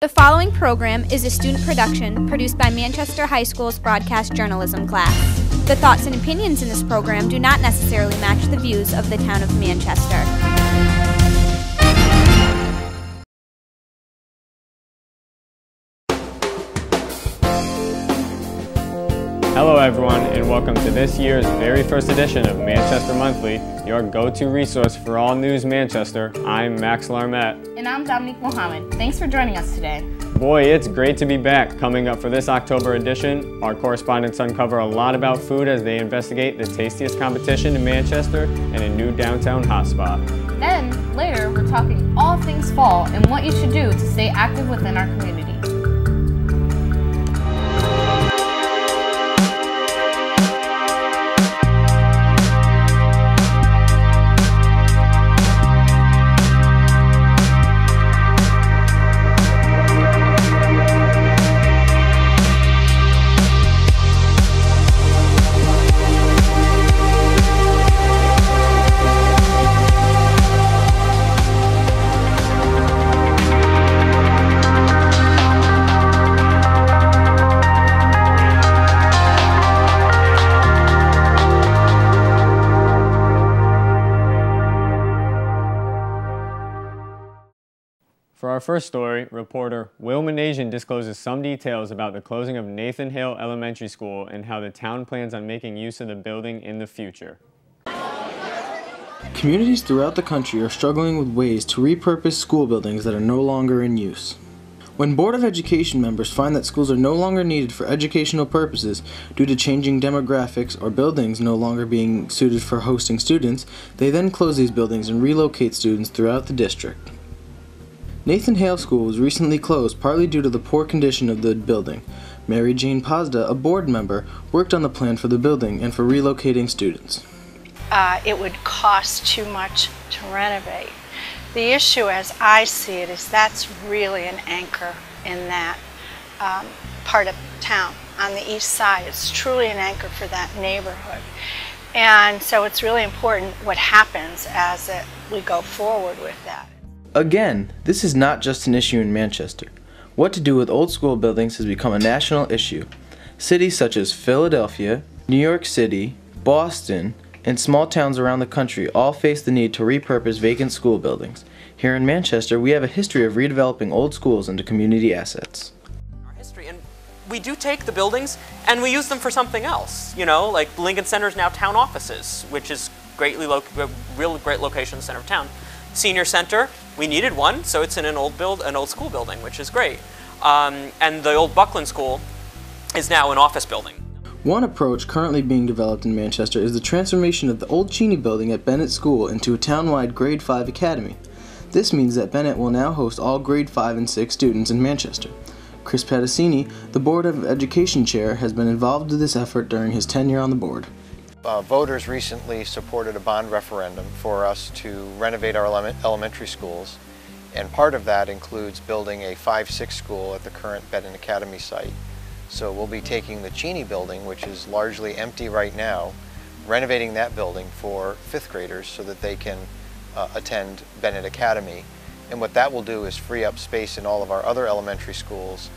The following program is a student production produced by Manchester High School's broadcast journalism class. The thoughts and opinions in this program do not necessarily match the views of the town of Manchester. Hello everyone, and welcome to this year's very first edition of Manchester Monthly, your go-to resource for all news Manchester. I'm Max Larmet. And I'm Dominique Mohammed. Thanks for joining us today. Boy, it's great to be back. Coming up for this October edition, our correspondents uncover a lot about food as they investigate the tastiest competition in Manchester and a new downtown hotspot. Then, later, we're talking all things fall and what you should do to stay active within our community. For our first story, reporter Will Manasian discloses some details about the closing of Nathan Hale Elementary School and how the town plans on making use of the building in the future. Communities throughout the country are struggling with ways to repurpose school buildings that are no longer in use. When Board of Education members find that schools are no longer needed for educational purposes due to changing demographics or buildings no longer being suited for hosting students, they then close these buildings and relocate students throughout the district. Nathan Hale School was recently closed partly due to the poor condition of the building. Mary Jane Pazda, a board member, worked on the plan for the building and for relocating students. It would cost too much to renovate. The issue, as I see it, is that's really an anchor in that part of town on the east side. It's truly an anchor for that neighborhood. And so it's really important what happens as we go forward with that. Again, this is not just an issue in Manchester. What to do with old school buildings has become a national issue. Cities such as Philadelphia, New York City, Boston, and small towns around the country all face the need to repurpose vacant school buildings. Here in Manchester, we have a history of redeveloping old schools into community assets. Our history, and we do take the buildings and we use them for something else. You know, like Lincoln Center is now town offices, which is real great location in the center of town. Senior Center, we needed one, so it's in an old school building, which is great. And the old Buckland School is now an office building. One approach currently being developed in Manchester is the transformation of the old Cheney building at Bennett School into a town-wide Grade 5 academy. This means that Bennett will now host all Grade 5 and 6 students in Manchester. Chris Patticini, the Board of Education chair, has been involved with this effort during his tenure on the board. Voters recently supported a bond referendum for us to renovate our elementary schools, and part of that includes building a 5-6 school at the current Bennett Academy site. So we'll be taking the Cheney building, which is largely empty right now, renovating that building for 5th graders so that they can attend Bennett Academy. And what that will do is free up space in all of our other elementary schools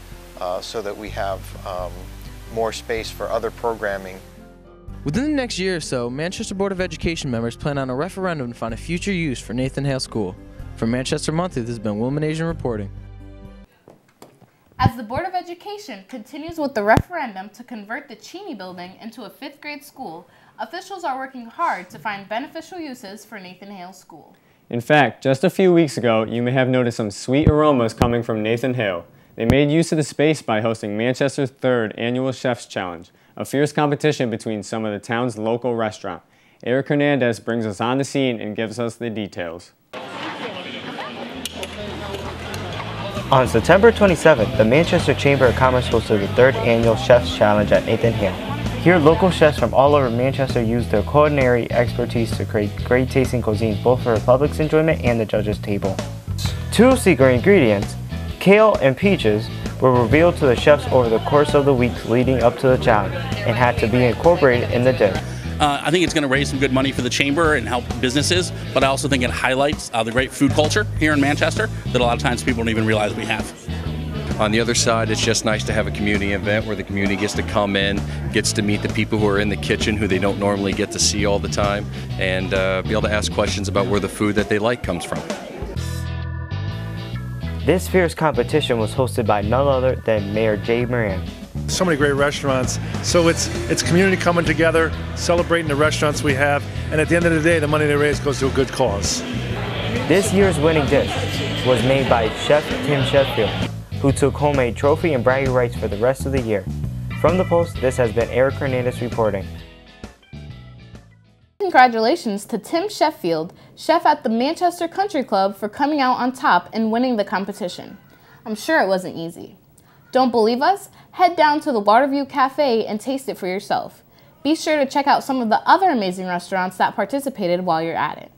so that we have more space for other programming. Within the next year or so, Manchester Board of Education members plan on a referendum to find a future use for Nathan Hale School. For Manchester Monthly, this has been Will Manasian reporting. As the Board of Education continues with the referendum to convert the Cheney building into a 5th grade school, officials are working hard to find beneficial uses for Nathan Hale School. In fact, just a few weeks ago, you may have noticed some sweet aromas coming from Nathan Hale. They made use of the space by hosting Manchester's 3rd Annual Chef's Challenge, a fierce competition between some of the town's local restaurants. Eric Hernandez brings us on the scene and gives us the details. On September 27th, the Manchester Chamber of Commerce hosted the 3rd Annual Chef's Challenge at Nathan Hale. Here, local chefs from all over Manchester used their culinary expertise to create great tasting cuisines both for the public's enjoyment and the judges' table. 2 secret ingredients, kale and peaches, were revealed to the chefs over the course of the weeks leading up to the challenge and had to be incorporated in the dish. I think it's going to raise some good money for the chamber and help businesses, but I also think it highlights the great food culture here in Manchester that a lot of times people don't even realize we have. On the other side, it's just nice to have a community event where the community gets to come in, gets to meet the people who are in the kitchen who they don't normally get to see all the time, and be able to ask questions about where the food that they like comes from. This fierce competition was hosted by none other than Mayor Jay Moran. So many great restaurants, so it's community coming together, celebrating the restaurants we have, and at the end of the day, the money they raise goes to a good cause. This year's winning dish was made by Chef Tim Sheffield, who took home a trophy and bragging rights for the rest of the year. From the Post, this has been Eric Hernandez reporting. Congratulations to Tim Sheffield, chef at the Manchester Country Club, for coming out on top and winning the competition. I'm sure it wasn't easy. Don't believe us? Head down to the Waterview Cafe and taste it for yourself. Be sure to check out some of the other amazing restaurants that participated while you're at it.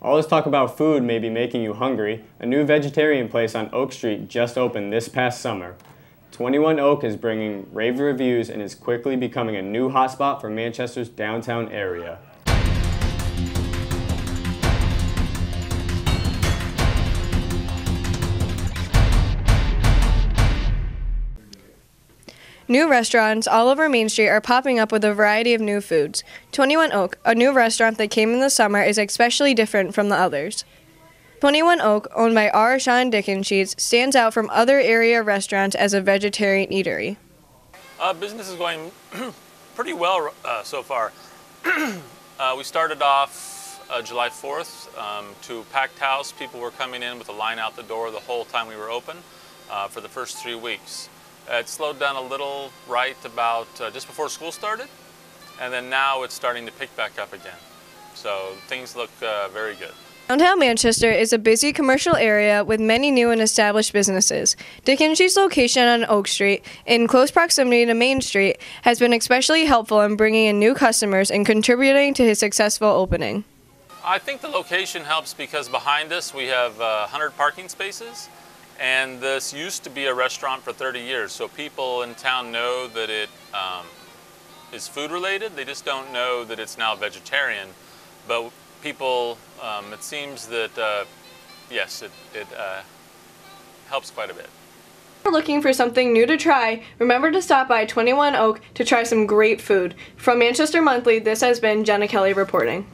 All this talk about food may be making you hungry. A new vegetarian place on Oak Street just opened this past summer. 21 Oak is bringing rave reviews and is quickly becoming a new hotspot for Manchester's downtown area. New restaurants all over Main Street are popping up with a variety of new foods. 21 Oak, a new restaurant that came in the summer, is especially different from the others. 21 Oak, owned by R. Sean Dickensheets, stands out from other area restaurants as a vegetarian eatery. Business is going pretty well so far. We started off July 4th to packed house. People were coming in with a line out the door the whole time we were open for the first 3 weeks. It slowed down a little right about just before school started, and then now it's starting to pick back up again. So things look very good. Downtown Manchester is a busy commercial area with many new and established businesses. Dickensheets' location on Oak Street, in close proximity to Main Street, has been especially helpful in bringing in new customers and contributing to his successful opening. I think the location helps because behind us we have 100 parking spaces. And this used to be a restaurant for 30 years, so people in town know that it is food related. They just don't know that it's now vegetarian. But people, it seems that, yes, it helps quite a bit. If you're looking for something new to try, remember to stop by 21 Oak to try some great food. From Manchester Monthly, this has been Jenna Kelly reporting.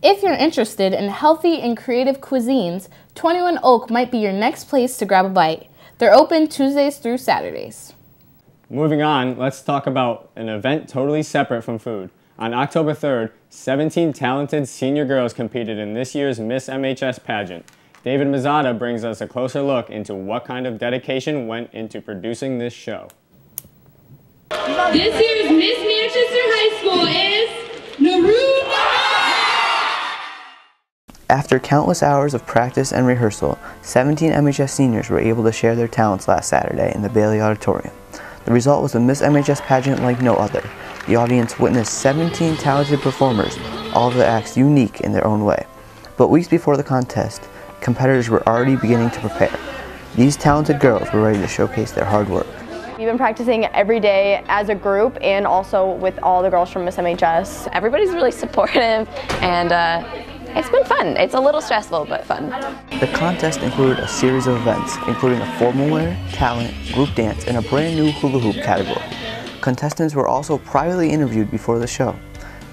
If you're interested in healthy and creative cuisines, 21 Oak might be your next place to grab a bite. They're open Tuesdays through Saturdays. Moving on, let's talk about an event totally separate from food. On October 3rd, 17 talented senior girls competed in this year's Miss MHS pageant. David Mazzata brings us a closer look into what kind of dedication went into producing this show. This year's Miss Manchester High School is Naru. After countless hours of practice and rehearsal, 17 MHS seniors were able to share their talents last Saturday in the Bailey Auditorium. The result was a Miss MHS pageant like no other. The audience witnessed 17 talented performers, all of the acts unique in their own way. But weeks before the contest, competitors were already beginning to prepare. These talented girls were ready to showcase their hard work. We've been practicing every day as a group and also with all the girls from Miss MHS. Everybody's really supportive and it's been fun. It's a little stressful, but fun. The contest included a series of events, including a formal wear, talent, group dance, and a brand new hula hoop category. Contestants were also privately interviewed before the show.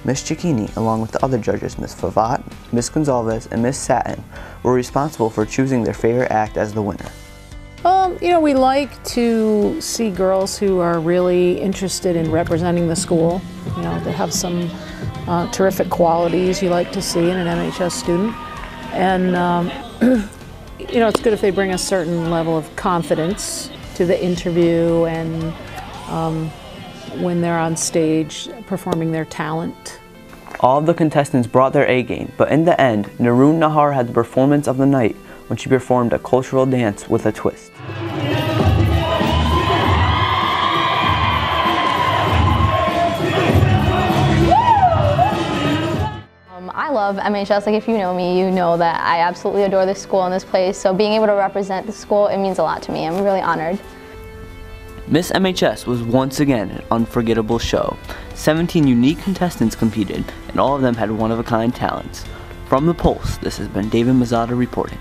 Miss Cicchini, along with the other judges, Miss Favat, Miss Gonzalez, and Miss Satin, were responsible for choosing their favorite act as the winner. You know, we like to see girls who are really interested in representing the school, you know, that have some terrific qualities you like to see in an MHS student. And, you know, it's good if they bring a certain level of confidence to the interview and when they're on stage performing their talent. All of the contestants brought their A game, but in the end, Naroon Nahar had the performance of the night when she performed a cultural dance with a twist. I love MHS. Like, if you know me, you know that I absolutely adore this school and this place. So being able to represent the school, it means a lot to me. I'm really honored. Miss MHS was once again an unforgettable show. 17 unique contestants competed, and all of them had one-of-a-kind talents. From the Pulse, this has been David Mazzata reporting.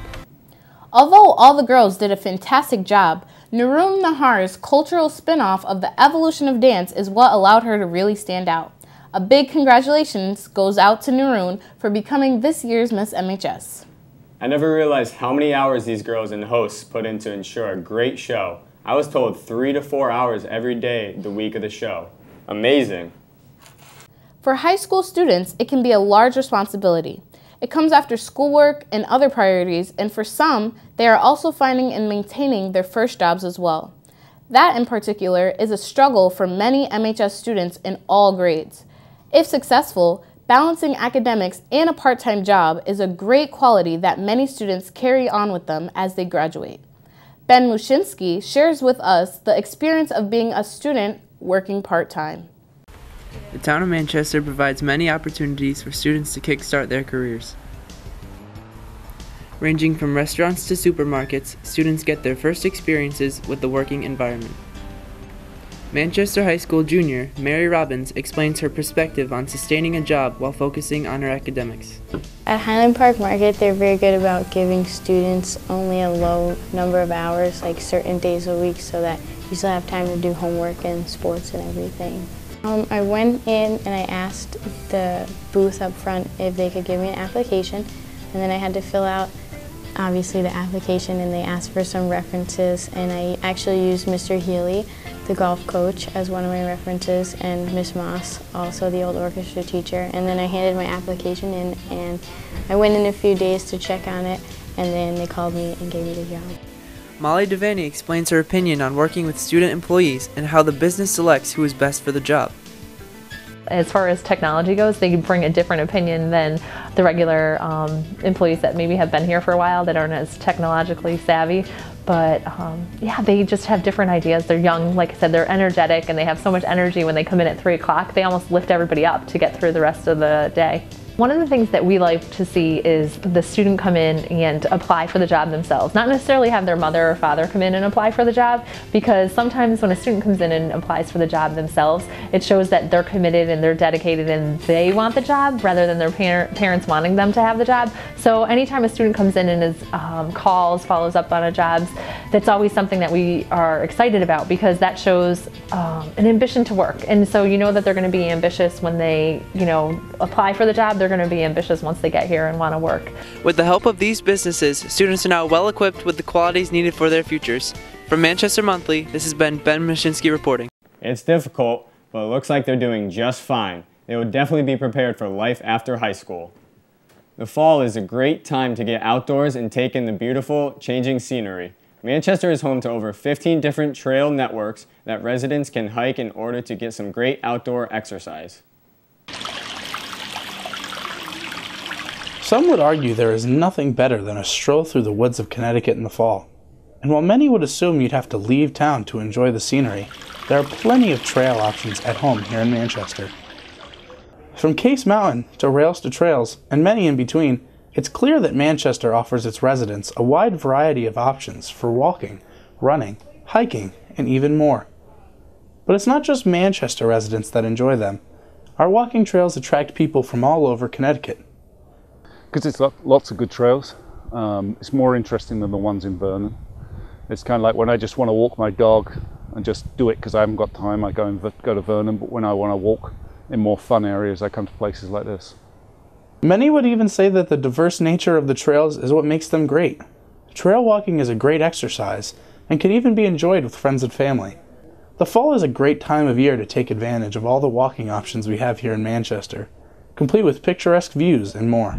Although all the girls did a fantastic job, Naroon Nahar's cultural spin-off of the evolution of dance is what allowed her to really stand out. A big congratulations goes out to Naroon for becoming this year's Miss MHS. I never realized how many hours these girls and hosts put in to ensure a great show. I was told 3 to 4 hours every day the week of the show. Amazing. For high school students, it can be a large responsibility. It comes after schoolwork and other priorities, and for some, they are also finding and maintaining their first jobs as well. That, in particular, is a struggle for many MHS students in all grades. If successful, balancing academics and a part-time job is a great quality that many students carry on with them as they graduate. Ben Mushinsky shares with us the experience of being a student working part-time. The town of Manchester provides many opportunities for students to kickstart their careers. Ranging from restaurants to supermarkets, students get their first experiences with the working environment. Manchester High School junior Mary Robbins explains her perspective on sustaining a job while focusing on her academics. At Highland Park Market, they're very good about giving students only a low number of hours, like certain days a week, so that you still have time to do homework and sports and everything. I went in and I asked the booth up front if they could give me an application, and then I had to fill out obviously the application, and they asked for some references, and I actually used Mr. Healy, the golf coach, as one of my references, and Miss Moss, also the old orchestra teacher, and then I handed my application in, and I went in a few days to check on it, and then they called me and gave me the job. Molly Devaney explains her opinion on working with student employees and how the business selects who is best for the job. As far as technology goes, they bring a different opinion than the regular employees that maybe have been here for a while that aren't as technologically savvy. But yeah, they just have different ideas. They're young, like I said, they're energetic, and they have so much energy when they come in at 3 o'clock. They almost lift everybody up to get through the rest of the day. One of the things that we like to see is the student come in and apply for the job themselves. Not necessarily have their mother or father come in and apply for the job, because sometimes when a student comes in and applies for the job themselves, it shows that they're committed and they're dedicated and they want the job rather than their parents wanting them to have the job. So anytime a student comes in and is, follows up on a job, that's always something that we are excited about, because that shows an ambition to work. And so you know that they're going to be ambitious when they, apply for the job. They're going to be ambitious once they get here and want to work. With the help of these businesses, students are now well equipped with the qualities needed for their futures. From Manchester Monthly, this has been Ben Mashinsky reporting. It's difficult, but it looks like they're doing just fine. They will definitely be prepared for life after high school. The fall is a great time to get outdoors and take in the beautiful, changing scenery. Manchester is home to over 15 different trail networks that residents can hike in order to get some great outdoor exercise. Some would argue there is nothing better than a stroll through the woods of Connecticut in the fall. And while many would assume you'd have to leave town to enjoy the scenery, there are plenty of trail options at home here in Manchester. From Case Mountain to Rails to Trails, and many in between, it's clear that Manchester offers its residents a wide variety of options for walking, running, hiking, and even more. But it's not just Manchester residents that enjoy them. Our walking trails attract people from all over Connecticut. Because it's got lots of good trails. It's more interesting than the ones in Vernon. It's kind of like when I just want to walk my dog and just do it because I haven't got time, I go to Vernon, but when I want to walk in more fun areas, I come to places like this. Many would even say that the diverse nature of the trails is what makes them great. Trail walking is a great exercise and can even be enjoyed with friends and family. The fall is a great time of year to take advantage of all the walking options we have here in Manchester, complete with picturesque views and more.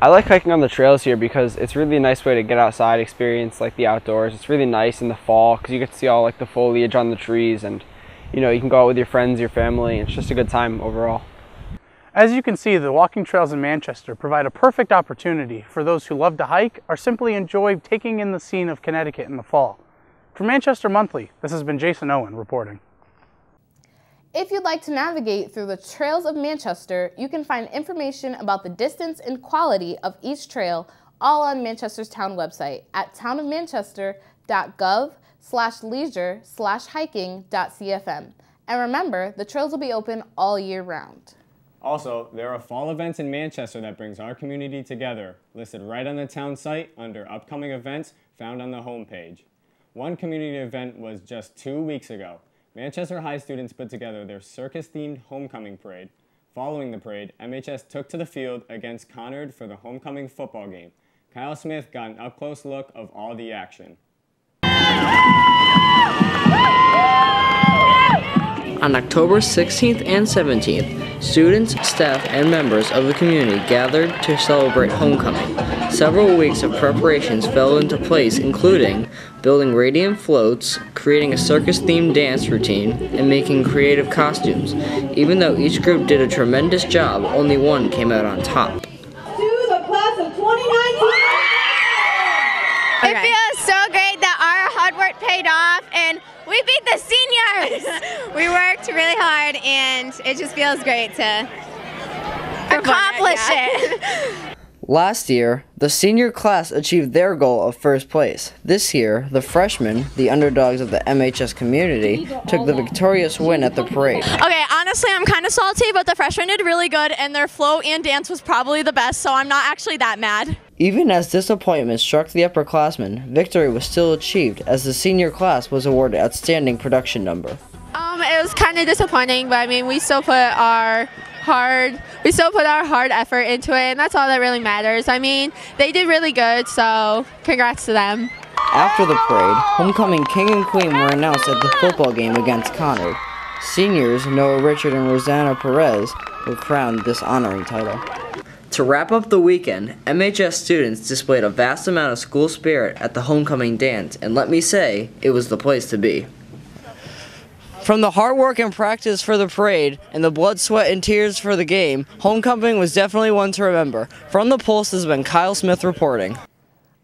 I like hiking on the trails here because it's really a nice way to get outside, experience like the outdoors. It's really nice in the fall because you get to see all like the foliage on the trees, and you can go out with your friends, your family, and it's just a good time overall. As you can see, the walking trails in Manchester provide a perfect opportunity for those who love to hike or simply enjoy taking in the scene of Connecticut in the fall. For Manchester Monthly, this has been Jason Owen reporting. If you'd like to navigate through the trails of Manchester, you can find information about the distance and quality of each trail all on Manchester's town website at townofmanchester.gov/leisure/hiking.cfm. And remember, the trails will be open all year round. Also, there are fall events in Manchester that brings our community together, listed right on the town site under upcoming events found on the homepage. One community event was just 2 weeks ago. Manchester High students put together their circus-themed homecoming parade. Following the parade, MHS took to the field against Conard for the homecoming football game. Kyle Smith got an up-close look of all the action. On October 16th and 17th, students, staff, and members of the community gathered to celebrate homecoming. Several weeks of preparations fell into place, including building radiant floats, creating a circus-themed dance routine, and making creative costumes. Even though each group did a tremendous job, only one came out on top. To the class of 2019! It feels so great that our hard work paid off and we beat the seniors! We worked really hard and it just feels great to accomplish it. Last year, the senior class achieved their goal of first place. This year, the freshmen, the underdogs of the MHS community, took the victorious win at the parade. Okay, honestly, I'm kind of salty, but the freshmen did really good, and their float and dance was probably the best, so I'm not actually that mad. Even as disappointment struck the upperclassmen, victory was still achieved as the senior class was awarded Outstanding Production Number. It was kind of disappointing, but I mean, we still put our hard effort into it, and that's all that really matters. I mean, they did really good, so congrats to them. After the parade, homecoming king and queen were announced at the football game against Conard. Seniors Noah Richard and Rosanna Perez were crowned this honoring title. To wrap up the weekend, MHS students displayed a vast amount of school spirit at the homecoming dance, and let me say, it was the place to be. From the hard work and practice for the parade, and the blood, sweat, and tears for the game, homecoming was definitely one to remember. From the Pulse has been Kyle Smith reporting.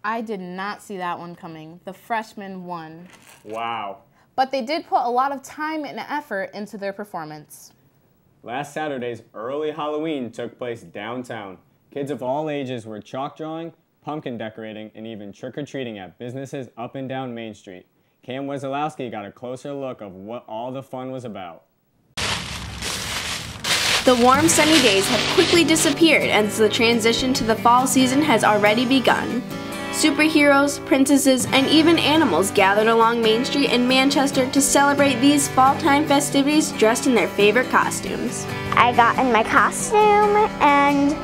I did not see that one coming. The freshmen won. Wow. But they did put a lot of time and effort into their performance. Last Saturday's early Halloween took place downtown. Kids of all ages were chalk drawing, pumpkin decorating, and even trick-or-treating at businesses up and down Main Street. Cam Wesolowski got a closer look of what all the fun was about. The warm, sunny days have quickly disappeared as the transition to the fall season has already begun. Superheroes, princesses, and even animals gathered along Main Street in Manchester to celebrate these fall-time festivities dressed in their favorite costumes. I got in my costume and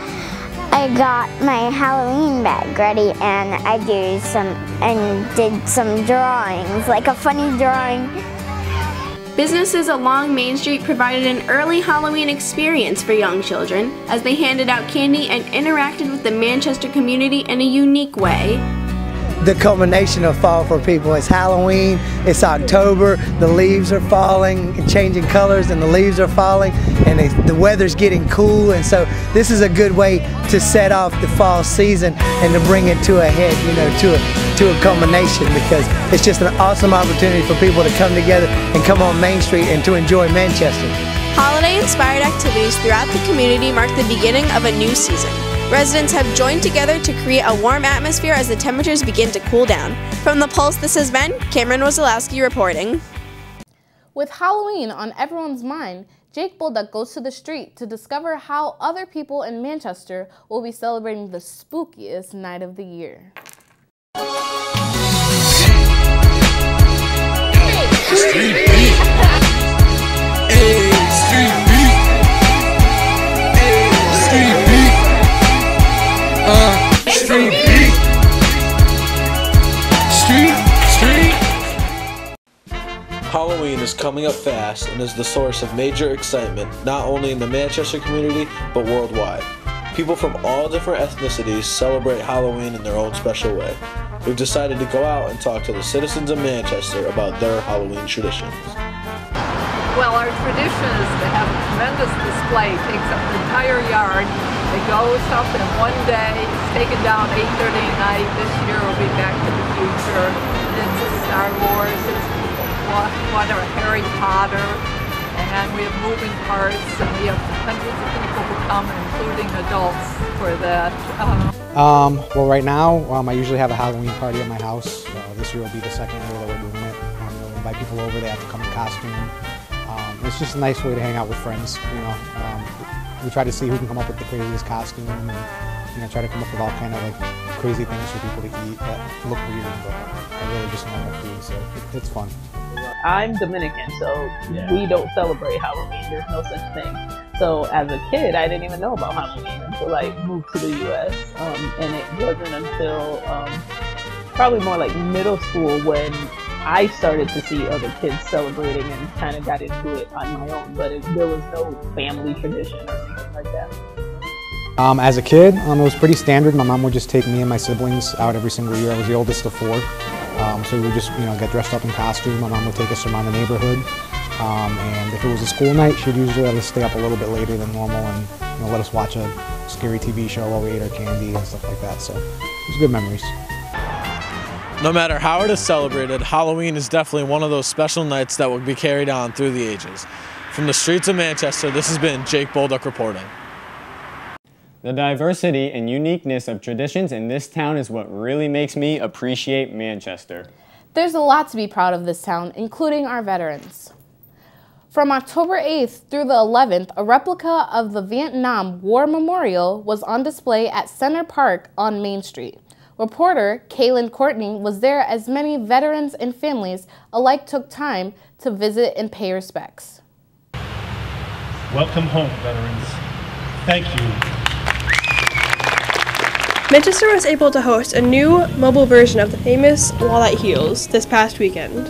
I got my Halloween bag ready, and I did some drawings, like a funny drawing. Businesses along Main Street provided an early Halloween experience for young children as they handed out candy and interacted with the Manchester community in a unique way. The culmination of fall for people is Halloween, it's October, the leaves are falling and changing colors and the leaves are falling and the weather's getting cool, and so this is a good way to set off the fall season and to bring it to a head, you know, to a culmination, because it's just an awesome opportunity for people to come together and come on Main Street and to enjoy Manchester. Holiday-inspired activities throughout the community mark the beginning of a new season. Residents have joined together to create a warm atmosphere as the temperatures begin to cool down. From The Pulse, this has been Cameron Wesolowski reporting. With Halloween on everyone's mind, Jake Bolduck goes to the street to discover how other people in Manchester will be celebrating the spookiest night of the year. Street beat. Hey, street beat. Hey, street beat. Street beat. Street. Halloween is coming up fast and is the source of major excitement not only in the Manchester community but worldwide. People from all different ethnicities celebrate Halloween in their own special way. We've decided to go out and talk to the citizens of Manchester about their Halloween traditions. Well, our tradition is to have a tremendous display. It takes up the entire yard. It goes up in one day. It's taken down 8:30 at night. This year will be Back to the Future. It's Star Wars. It's Harry Potter. And we have moving parts. And we have hundreds of people who come, including adults, for that. Well, right now, I usually have a Halloween party at my house. This year will be the second year that we're doing it. We'll invite people over, they have to come in costume. It's just a nice way to hang out with friends, you know. we try to see who can come up with the craziest costume, and try to come up with all kind of like crazy things for people to eat that look weird, but are really just normal food. So it's fun. I'm Dominican, so we don't celebrate Halloween. There's no such thing. So as a kid, I didn't even know about Halloween until I moved to the U.S. And it wasn't until probably more like middle school when I started to see other kids celebrating and kind of got into it on my own. But there was no family tradition or anything like that. As a kid, it was pretty standard. My mom would just take me and my siblings out every single year. I was the oldest of 4. So we would just, get dressed up in costume. My mom would take us around the neighborhood. And if it was a school night, she'd usually let us stay up a little bit later than normal and let us watch a scary TV show while we ate our candy and stuff like that. So it was good memories. No matter how it is celebrated, Halloween is definitely one of those special nights that will be carried on through the ages. From the streets of Manchester, this has been Jake Bolduck reporting. The diversity and uniqueness of traditions in this town is what really makes me appreciate Manchester. There's a lot to be proud of this town, including our veterans. From October 8th through the 11th, a replica of the Vietnam War Memorial was on display at Center Park on Main Street. Reporter Kaylin Courtney was there as many veterans and families alike took time to visit and pay respects. Welcome home, veterans. Thank you. Manchester was able to host a new mobile version of the famous Wall That Heals this past weekend.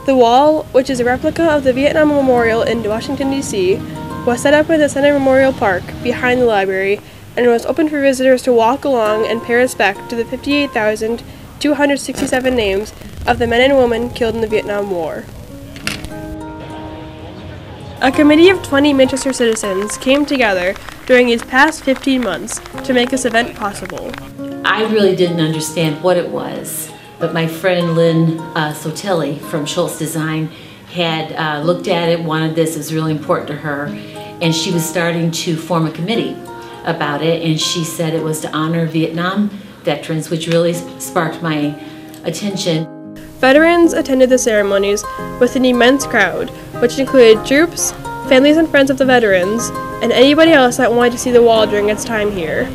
The wall, which is a replica of the Vietnam Memorial in Washington, D.C., was set up in the Center Memorial Park behind the library and was open for visitors to walk along and pay respect to the 58,267 names of the men and women killed in the Vietnam War. A committee of 20 Manchester citizens came together during these past 15 months to make this event possible. I really didn't understand what it was, but my friend Lynn Sotelli from Schultz Design had looked at it, wanted this, it was really important to her, and she was starting to form a committee about it, and she said it was to honor Vietnam veterans, which really sparked my attention. Veterans attended the ceremonies with an immense crowd, which included troops, families and friends of the veterans, and anybody else that wanted to see the wall during its time here.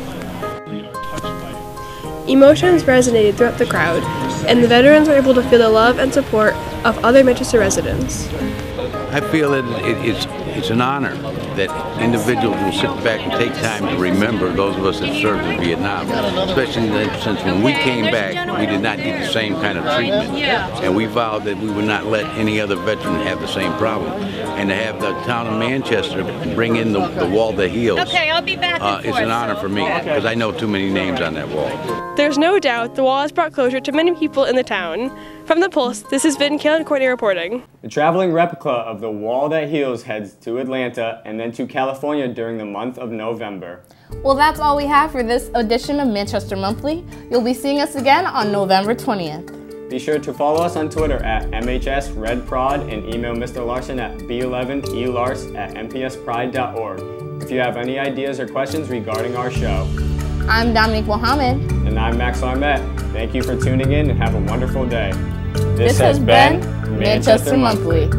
Emotions resonated throughout the crowd, and the veterans were able to feel the love and support of other Manchester residents. I feel that it's an honor that individuals will sit back and take time to remember those of us that served in Vietnam, especially since when we came back, we did not get the same kind of treatment, and we vowed that we would not let any other veteran have the same problem. And to have the town of Manchester bring in the Wall That Heals, Okay, I'll be back it's an honor for me, because I know too many names on that wall. There's no doubt the wall has brought closure to many people in the town. From The Pulse, this has been Kaylin Courtney reporting. The traveling replica of the Wall That Heals heads to Atlanta and then to California during the month of November. Well, that's all we have for this edition of Manchester Monthly. You'll be seeing us again on November 20th. Be sure to follow us on Twitter at MHSRedProd and email Mr. Larson at b11elars@mpspride.org if you have any ideas or questions regarding our show. I'm Dominique Mohammed. And I'm Max Armette. Thank you for tuning in and have a wonderful day. This has been Manchester Monthly.